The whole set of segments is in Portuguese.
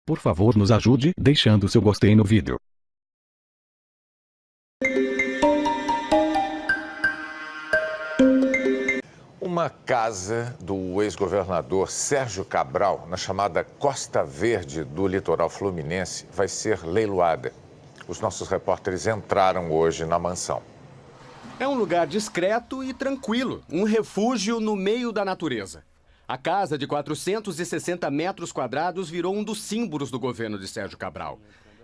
Por favor, nos ajude deixando seu gostei no vídeo. Uma casa do ex-governador Sérgio Cabral, na chamada Costa Verde do litoral fluminense, vai ser leiloada. Os nossos repórteres entraram hoje na mansão. É um lugar discreto e tranquilo, um refúgio no meio da natureza. A casa de 460 metros quadrados virou um dos símbolos do governo de Sérgio Cabral.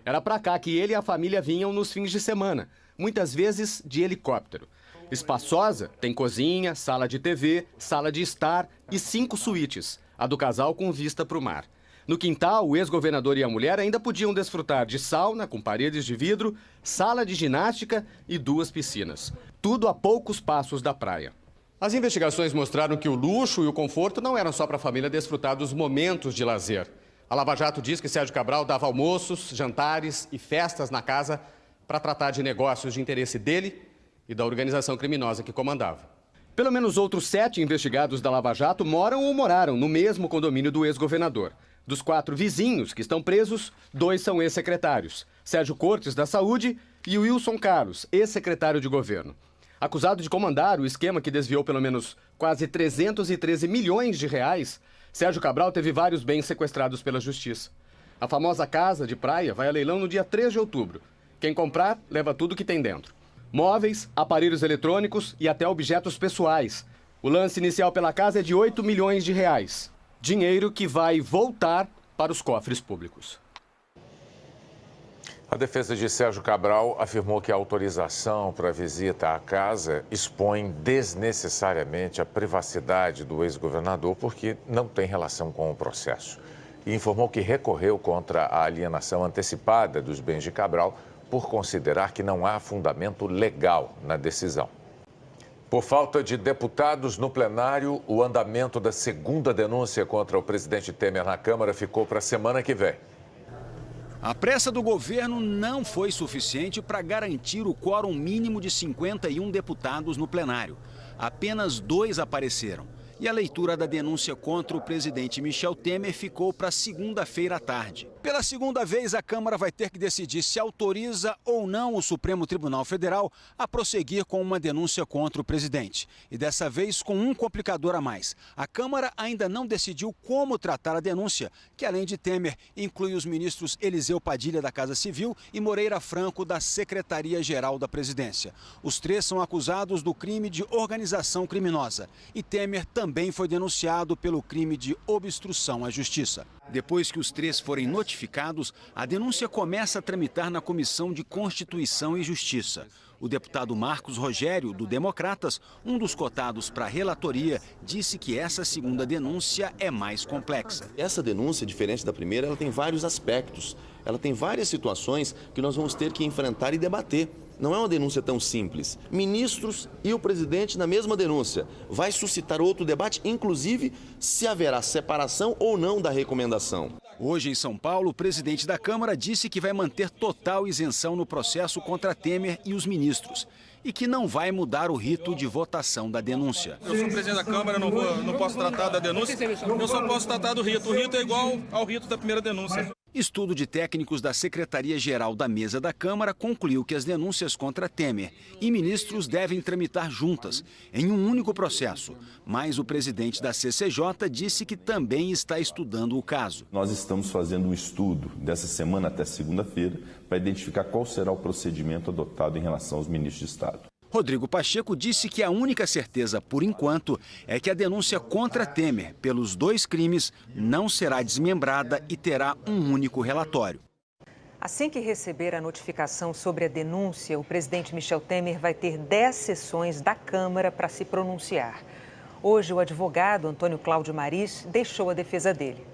Era para cá que ele e a família vinham nos fins de semana, muitas vezes de helicóptero. Espaçosa, tem cozinha, sala de TV, sala de estar e 5 suítes, a do casal com vista para o mar. No quintal, o ex-governador e a mulher ainda podiam desfrutar de sauna com paredes de vidro, sala de ginástica e 2 piscinas. Tudo a poucos passos da praia. As investigações mostraram que o luxo e o conforto não eram só para a família desfrutar dos momentos de lazer. A Lava Jato diz que Sérgio Cabral dava almoços, jantares e festas na casa para tratar de negócios de interesse dele e da organização criminosa que comandava. Pelo menos outros 7 investigados da Lava Jato moram ou moraram no mesmo condomínio do ex-governador. Dos 4 vizinhos que estão presos, 2 são ex-secretários. Sérgio Cortes, da Saúde, e Wilson Carlos, ex-secretário de governo. Acusado de comandar o esquema que desviou pelo menos quase 313 milhões de reais, Sérgio Cabral teve vários bens sequestrados pela justiça. A famosa casa de praia vai a leilão no dia 3 de outubro. Quem comprar, leva tudo que tem dentro. Móveis, aparelhos eletrônicos e até objetos pessoais. O lance inicial pela casa é de 8 milhões de reais. Dinheiro que vai voltar para os cofres públicos. A defesa de Sérgio Cabral afirmou que a autorização para a visita à casa expõe desnecessariamente a privacidade do ex-governador porque não tem relação com o processo. E informou que recorreu contra a alienação antecipada dos bens de Cabral por considerar que não há fundamento legal na decisão. Por falta de deputados no plenário, o andamento da segunda denúncia contra o presidente Temer na Câmara ficou para a semana que vem. A pressa do governo não foi suficiente para garantir o quórum mínimo de 51 deputados no plenário. Apenas 2 apareceram. E a leitura da denúncia contra o presidente Michel Temer ficou para segunda-feira à tarde. Pela segunda vez, a Câmara vai ter que decidir se autoriza ou não o Supremo Tribunal Federal a prosseguir com uma denúncia contra o presidente. E dessa vez com um complicador a mais. A Câmara ainda não decidiu como tratar a denúncia, que além de Temer, inclui os ministros Eliseu Padilha da Casa Civil e Moreira Franco da Secretaria-Geral da Presidência. Os 3 são acusados do crime de organização criminosa. E Temer também foi denunciado pelo crime de obstrução à justiça. Depois que os 3 forem notificados, a denúncia começa a tramitar na Comissão de Constituição e Justiça. O deputado Marcos Rogério, do Democratas, um dos cotados para a relatoria, disse que essa segunda denúncia é mais complexa. Essa denúncia, diferente da primeira, ela tem vários aspectos. Ela tem várias situações que nós vamos ter que enfrentar e debater. Não é uma denúncia tão simples. Ministros e o presidente na mesma denúncia. Vai suscitar outro debate, inclusive se haverá separação ou não da recomendação. Hoje, em São Paulo, o presidente da Câmara disse que vai manter total isenção no processo contra Temer e os ministros. E que não vai mudar o rito de votação da denúncia. Eu sou presidente da Câmara, não posso tratar da denúncia, eu só posso tratar do rito. O rito é igual ao rito da primeira denúncia. Estudo de técnicos da Secretaria-Geral da Mesa da Câmara concluiu que as denúncias contra Temer e ministros devem tramitar juntas, em um único processo. Mas o presidente da CCJ disse que também está estudando o caso. Nós estamos fazendo um estudo dessa semana até segunda-feira para identificar qual será o procedimento adotado em relação aos ministros de Estado. Rodrigo Pacheco disse que a única certeza, por enquanto, é que a denúncia contra Temer pelos 2 crimes não será desmembrada e terá um único relatório. Assim que receber a notificação sobre a denúncia, o presidente Michel Temer vai ter 10 sessões da Câmara para se pronunciar. Hoje, o advogado Antônio Cláudio Maris deixou a defesa dele.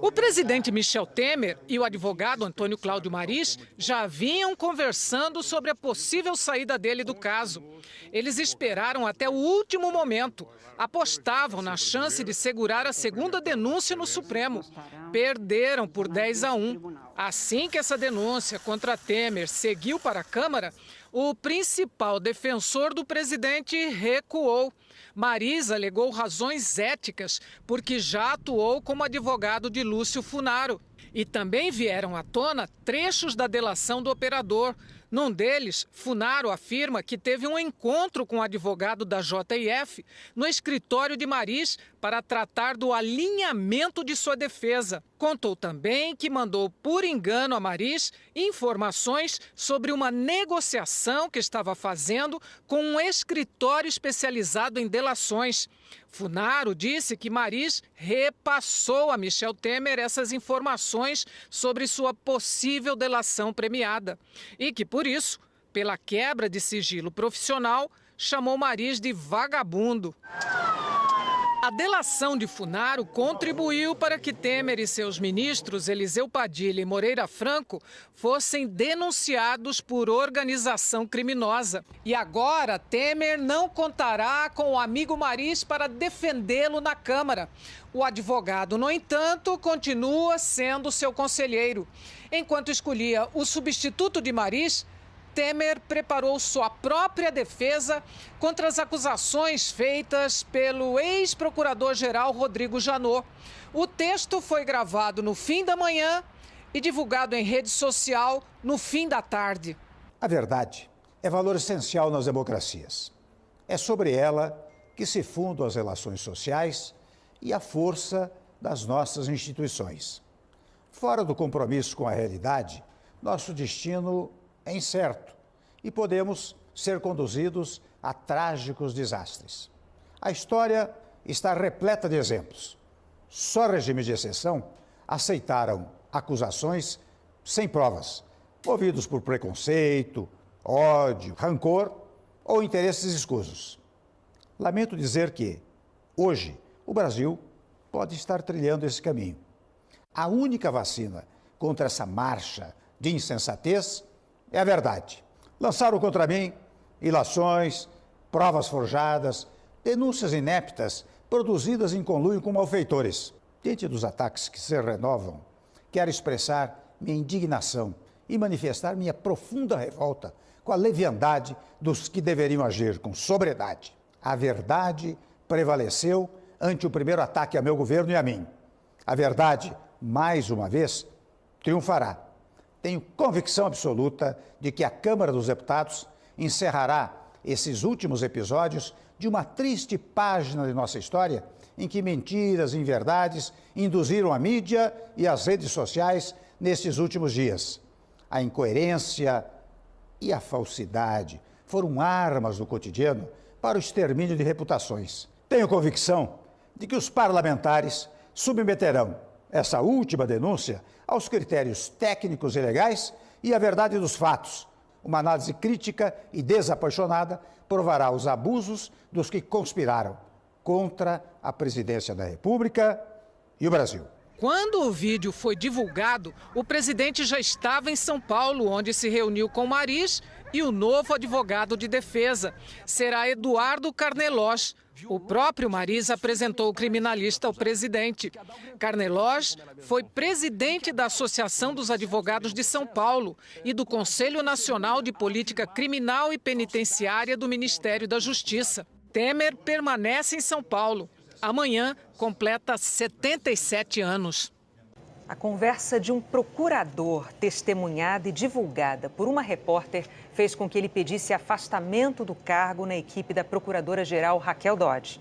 O presidente Michel Temer e o advogado Antônio Cláudio Maris já vinham conversando sobre a possível saída dele do caso. Eles esperaram até o último momento, apostavam na chance de segurar a segunda denúncia no Supremo. Perderam por 10-1. Assim que essa denúncia contra Temer seguiu para a Câmara, o principal defensor do presidente recuou. Maris alegou razões éticas, porque já atuou como advogado de Lúcio Funaro. E também vieram à tona trechos da delação do operador. Num deles, Funaro afirma que teve um encontro com o advogado da JF no escritório de Mariz para tratar do alinhamento de sua defesa. Contou também que mandou por engano a Mariz informações sobre uma negociação que estava fazendo com um escritório especializado em delações. Funaro disse que Mariz repassou a Michel Temer essas informações sobre sua possível delação premiada e que, por isso, pela quebra de sigilo profissional, chamou Mariz de vagabundo. A delação de Funaro contribuiu para que Temer e seus ministros Eliseu Padilha e Moreira Franco fossem denunciados por organização criminosa. E agora Temer não contará com o amigo Mariz para defendê-lo na Câmara. O advogado, no entanto, continua sendo seu conselheiro. Enquanto escolhia o substituto de Mariz, Temer preparou sua própria defesa contra as acusações feitas pelo ex-procurador-geral Rodrigo Janot. O texto foi gravado no fim da manhã e divulgado em rede social no fim da tarde. A verdade é valor essencial nas democracias. É sobre ela que se fundam as relações sociais e a força das nossas instituições. Fora do compromisso com a realidade, nosso destino é incerto e podemos ser conduzidos a trágicos desastres. A história está repleta de exemplos. Só regimes de exceção aceitaram acusações sem provas, movidos por preconceito, ódio, rancor ou interesses escusos. Lamento dizer que, hoje, o Brasil pode estar trilhando esse caminho. A única vacina contra essa marcha de insensatez é a verdade. Lançaram contra mim ilações, provas forjadas, denúncias ineptas produzidas em conluio com malfeitores. Diante dos ataques que se renovam, quero expressar minha indignação e manifestar minha profunda revolta com a leviandade dos que deveriam agir com sobriedade. A verdade prevaleceu ante o primeiro ataque a meu governo e a mim. A verdade, mais uma vez, triunfará. Tenho convicção absoluta de que a Câmara dos Deputados encerrará esses últimos episódios de uma triste página de nossa história em que mentiras e inverdades induziram a mídia e as redes sociais nesses últimos dias. A incoerência e a falsidade foram armas do cotidiano para o extermínio de reputações. Tenho convicção de que os parlamentares submeterão essa última denúncia aos critérios técnicos e legais e à verdade dos fatos. Uma análise crítica e desapaixonada provará os abusos dos que conspiraram contra a presidência da República e o Brasil. Quando o vídeo foi divulgado, o presidente já estava em São Paulo, onde se reuniu com Mariz e o novo advogado de defesa. Será Eduardo Carnelós. O próprio Mariz apresentou o criminalista ao presidente. Carnelós foi presidente da Associação dos Advogados de São Paulo e do Conselho Nacional de Política Criminal e Penitenciária do Ministério da Justiça. Temer permanece em São Paulo. Amanhã completa 77 anos. A conversa de um procurador, testemunhada e divulgada por uma repórter, fez com que ele pedisse afastamento do cargo na equipe da Procuradora-Geral Raquel Dodge.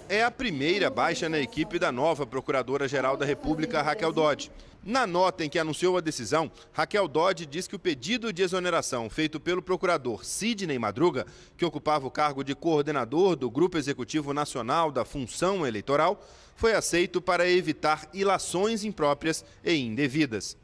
É a primeira baixa na equipe da nova Procuradora-Geral da República, Raquel Dodge. Na nota em que anunciou a decisão, Raquel Dodge diz que o pedido de exoneração feito pelo procurador Sidney Madruga, que ocupava o cargo de coordenador do Grupo Executivo Nacional da Função Eleitoral, foi aceito para evitar ilações impróprias e indevidas.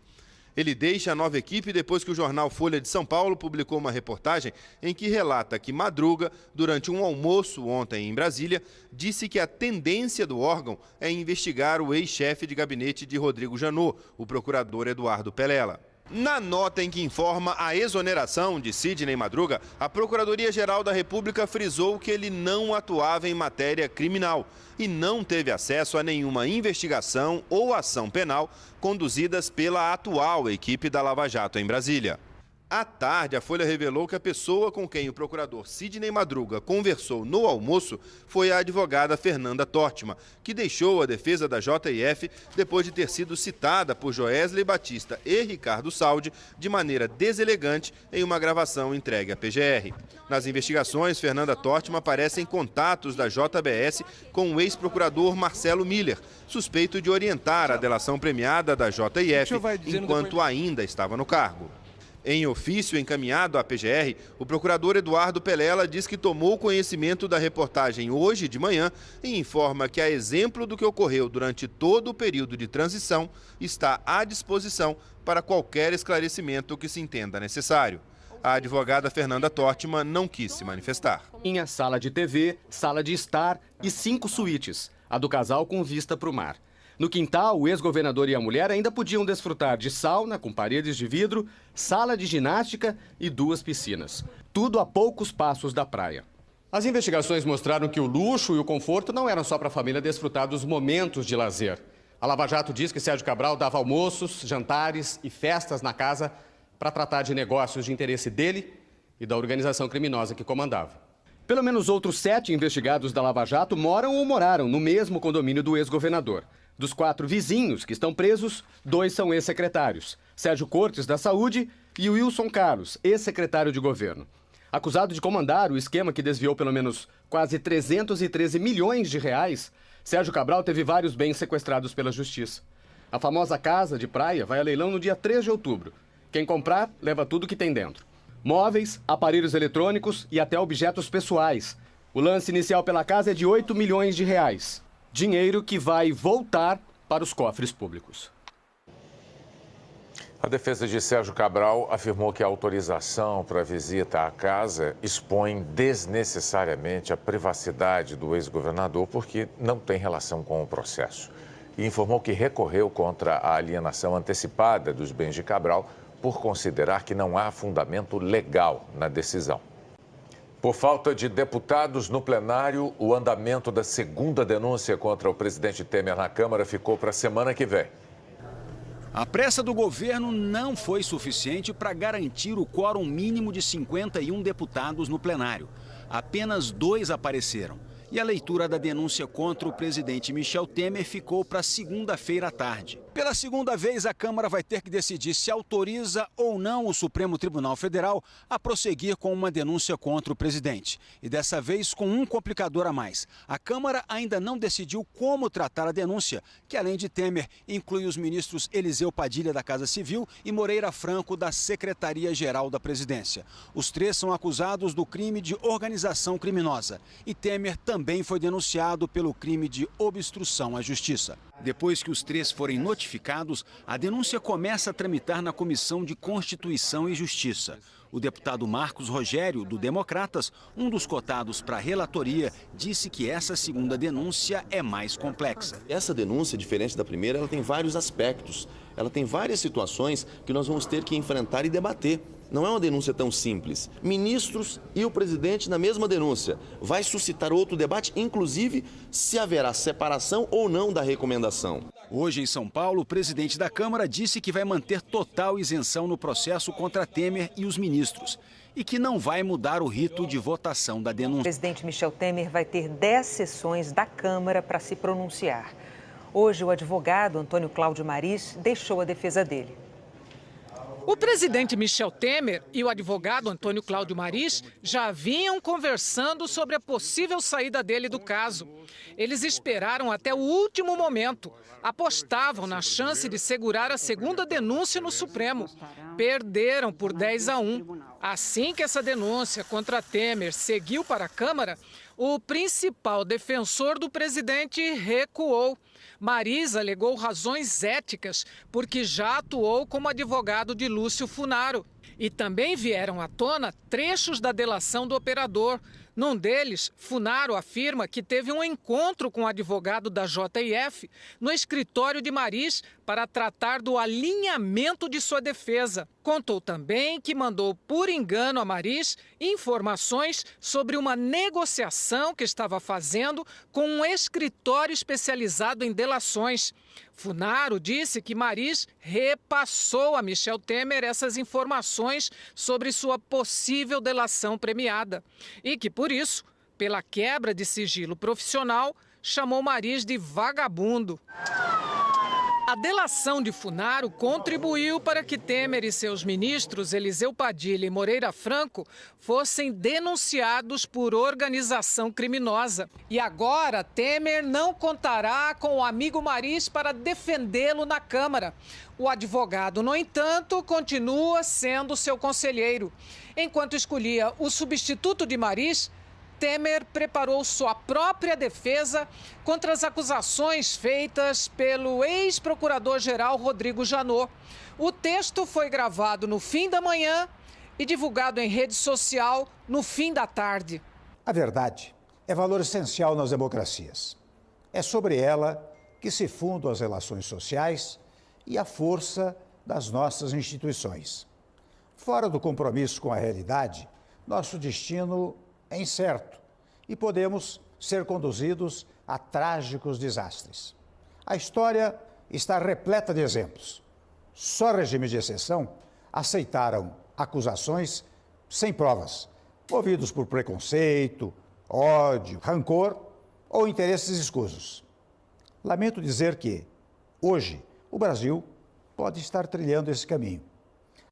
Ele deixa a nova equipe depois que o jornal Folha de São Paulo publicou uma reportagem em que relata que Madruga, durante um almoço ontem em Brasília, disse que a tendência do órgão é investigar o ex-chefe de gabinete de Rodrigo Janot, o procurador Eduardo Pelela. Na nota em que informa a exoneração de Sidney Madruga, a Procuradoria-Geral da República frisou que ele não atuava em matéria criminal e não teve acesso a nenhuma investigação ou ação penal conduzidas pela atual equipe da Lava Jato em Brasília. À tarde, a Folha revelou que a pessoa com quem o procurador Sidney Madruga conversou no almoço foi a advogada Fernanda Tórtima, que deixou a defesa da JF depois de ter sido citada por Joesley Batista e Ricardo Saldi de maneira deselegante em uma gravação entregue à PGR. Nas investigações, Fernanda Tórtima aparece em contatos da JBS com o ex-procurador Marcelo Miller, suspeito de orientar a delação premiada da JF enquanto ainda estava no cargo. Em ofício encaminhado à PGR, o procurador Eduardo Pelela diz que tomou conhecimento da reportagem hoje de manhã e informa que, a exemplo do que ocorreu durante todo o período de transição, está à disposição para qualquer esclarecimento que se entenda necessário. A advogada Fernanda Tórtima não quis se manifestar. Tinha sala de TV, sala de estar e 5 suítes, a do casal com vista para o mar. No quintal, o ex-governador e a mulher ainda podiam desfrutar de sauna com paredes de vidro, sala de ginástica e 2 piscinas. Tudo a poucos passos da praia. As investigações mostraram que o luxo e o conforto não eram só para a família desfrutar dos momentos de lazer. A Lava Jato diz que Sérgio Cabral dava almoços, jantares e festas na casa para tratar de negócios de interesse dele e da organização criminosa que comandava. Pelo menos outros 7 investigados da Lava Jato moram ou moraram no mesmo condomínio do ex-governador. Dos 4 vizinhos que estão presos, 2 são ex-secretários. Sérgio Cortes, da Saúde, e Wilson Carlos, ex-secretário de governo. Acusado de comandar o esquema que desviou pelo menos quase 313 milhões de reais, Sérgio Cabral teve vários bens sequestrados pela justiça. A famosa casa de praia vai a leilão no dia 3 de outubro. Quem comprar, leva tudo que tem dentro. Móveis, aparelhos eletrônicos e até objetos pessoais. O lance inicial pela casa é de 8 milhões de reais. Dinheiro que vai voltar para os cofres públicos. A defesa de Sérgio Cabral afirmou que a autorização para a visita à casa expõe desnecessariamente a privacidade do ex-governador porque não tem relação com o processo. E informou que recorreu contra a alienação antecipada dos bens de Cabral por considerar que não há fundamento legal na decisão. Por falta de deputados no plenário, o andamento da segunda denúncia contra o presidente Temer na Câmara ficou para a semana que vem. A pressa do governo não foi suficiente para garantir o quórum mínimo de 51 deputados no plenário. Apenas 2 apareceram. E a leitura da denúncia contra o presidente Michel Temer ficou para segunda-feira à tarde. Pela segunda vez, a Câmara vai ter que decidir se autoriza ou não o Supremo Tribunal Federal a prosseguir com uma denúncia contra o presidente. E dessa vez com um complicador a mais. A Câmara ainda não decidiu como tratar a denúncia, que além de Temer, inclui os ministros Eliseu Padilha da Casa Civil e Moreira Franco da Secretaria-Geral da Presidência. Os 3 são acusados do crime de organização criminosa. E Temer também foi denunciado pelo crime de obstrução à justiça. Depois que os 3 forem notificados, a denúncia começa a tramitar na Comissão de Constituição e Justiça. O deputado Marcos Rogério, do Democratas, um dos cotados para a relatoria, disse que essa segunda denúncia é mais complexa. Essa denúncia, diferente da primeira, ela tem vários aspectos. Ela tem várias situações que nós vamos ter que enfrentar e debater. Não é uma denúncia tão simples. Ministros e o presidente na mesma denúncia. Vai suscitar outro debate, inclusive se haverá separação ou não da recomendação. Hoje, em São Paulo, o presidente da Câmara disse que vai manter total isenção no processo contra Temer e os ministros e que não vai mudar o rito de votação da denúncia. O presidente Michel Temer vai ter 10 sessões da Câmara para se pronunciar. Hoje, o advogado Antônio Cláudio Maris deixou a defesa dele. O presidente Michel Temer e o advogado Antônio Cláudio Maris já vinham conversando sobre a possível saída dele do caso. Eles esperaram até o último momento, apostavam na chance de segurar a segunda denúncia no Supremo. Perderam por 10-1. Assim que essa denúncia contra Temer seguiu para a Câmara, o principal defensor do presidente recuou. Maris alegou razões éticas, porque já atuou como advogado de Lúcio Funaro. E também vieram à tona trechos da delação do operador. Num deles, Funaro afirma que teve um encontro com o advogado da JF no escritório de Maris para tratar do alinhamento de sua defesa. Contou também que mandou por engano a Maris informações sobre uma negociação que estava fazendo com um escritório especializado em delações. Funaro disse que Mariz repassou a Michel Temer essas informações sobre sua possível delação premiada e que, por isso, pela quebra de sigilo profissional, chamou Mariz de vagabundo. A delação de Funaro contribuiu para que Temer e seus ministros, Eliseu Padilha e Moreira Franco, fossem denunciados por organização criminosa. E agora, Temer não contará com o amigo Mariz para defendê-lo na Câmara. O advogado, no entanto, continua sendo seu conselheiro. Enquanto escolhia o substituto de Mariz, Temer preparou sua própria defesa contra as acusações feitas pelo ex-procurador-geral Rodrigo Janot. O texto foi gravado no fim da manhã e divulgado em rede social no fim da tarde. A verdade é valor essencial nas democracias. É sobre ela que se fundam as relações sociais e a força das nossas instituições. Fora do compromisso com a realidade, nosso destino é incerto e podemos ser conduzidos a trágicos desastres. A história está repleta de exemplos. Só regimes de exceção aceitaram acusações sem provas, movidos por preconceito, ódio, rancor ou interesses escusos. Lamento dizer que, hoje, o Brasil pode estar trilhando esse caminho.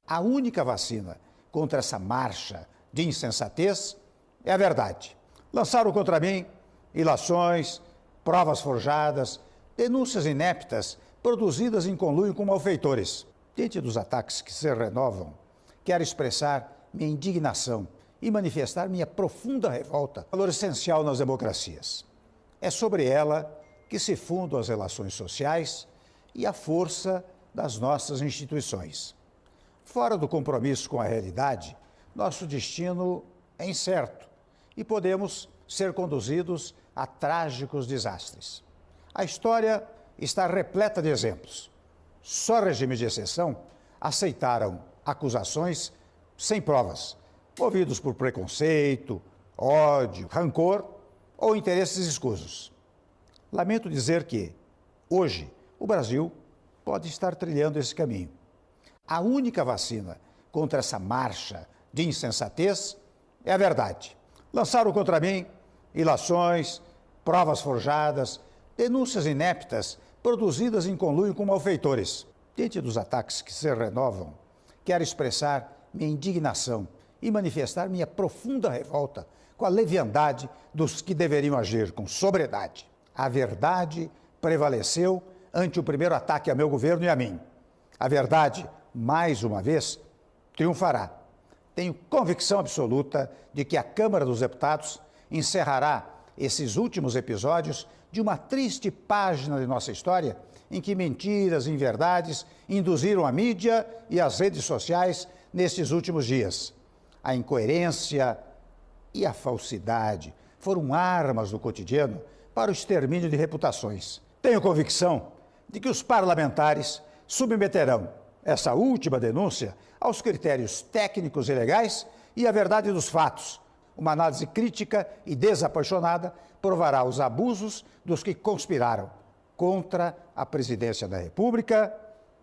A única vacina contra essa marcha de insensatez é a verdade. Lançaram contra mim ilações, provas forjadas, denúncias ineptas produzidas em conluio com malfeitores. Diante dos ataques que se renovam, quero expressar minha indignação e manifestar minha profunda revolta. Valor essencial nas democracias. É sobre ela que se fundam as relações sociais e a força das nossas instituições. Fora do compromisso com a realidade, nosso destino é incerto e podemos ser conduzidos a trágicos desastres. A história está repleta de exemplos. Só regimes de exceção aceitaram acusações sem provas, movidos por preconceito, ódio, rancor ou interesses escusos. Lamento dizer que, hoje, o Brasil pode estar trilhando esse caminho. A única vacina contra essa marcha de insensatez é a verdade. Lançaram contra mim ilações, provas forjadas, denúncias ineptas produzidas em conluio com malfeitores. Diante dos ataques que se renovam, quero expressar minha indignação e manifestar minha profunda revolta com a leviandade dos que deveriam agir com sobriedade. A verdade prevaleceu ante o primeiro ataque a meu governo e a mim. A verdade, mais uma vez, triunfará. Tenho convicção absoluta de que a Câmara dos Deputados encerrará esses últimos episódios de uma triste página de nossa história em que mentiras e inverdades induziram a mídia e as redes sociais nesses últimos dias. A incoerência e a falsidade foram armas do cotidiano para o extermínio de reputações. Tenho convicção de que os parlamentares submeterão essa última denúncia aos critérios técnicos e legais e à verdade dos fatos. Uma análise crítica e desapaixonada provará os abusos dos que conspiraram contra a presidência da República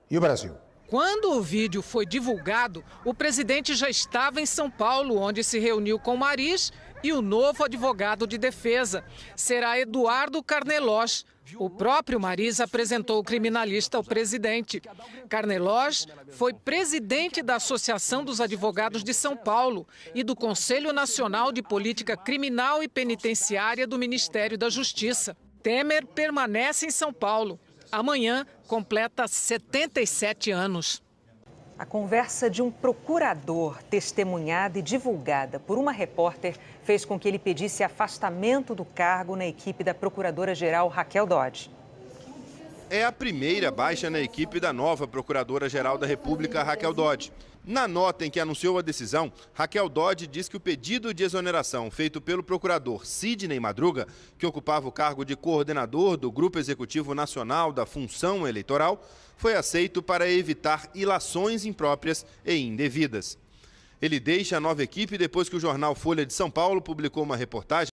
e o Brasil. Quando o vídeo foi divulgado, o presidente já estava em São Paulo, onde se reuniu com Mariz e o novo advogado de defesa. Será Eduardo Carnelós. O próprio Mariz apresentou o criminalista ao presidente. Carnelós foi presidente da Associação dos Advogados de São Paulo e do Conselho Nacional de Política Criminal e Penitenciária do Ministério da Justiça. Temer permanece em São Paulo. Amanhã completa 77 anos. A conversa de um procurador, testemunhada e divulgada por uma repórter, fez com que ele pedisse afastamento do cargo na equipe da Procuradora-Geral Raquel Dodge. É a primeira baixa na equipe da nova Procuradora-Geral da República, Raquel Dodge. Na nota em que anunciou a decisão, Raquel Dodge diz que o pedido de exoneração feito pelo procurador Sidney Madruga, que ocupava o cargo de coordenador do Grupo Executivo Nacional da Função Eleitoral, foi aceito para evitar ilações impróprias e indevidas. Ele deixa a nova equipe depois que o jornal Folha de São Paulo publicou uma reportagem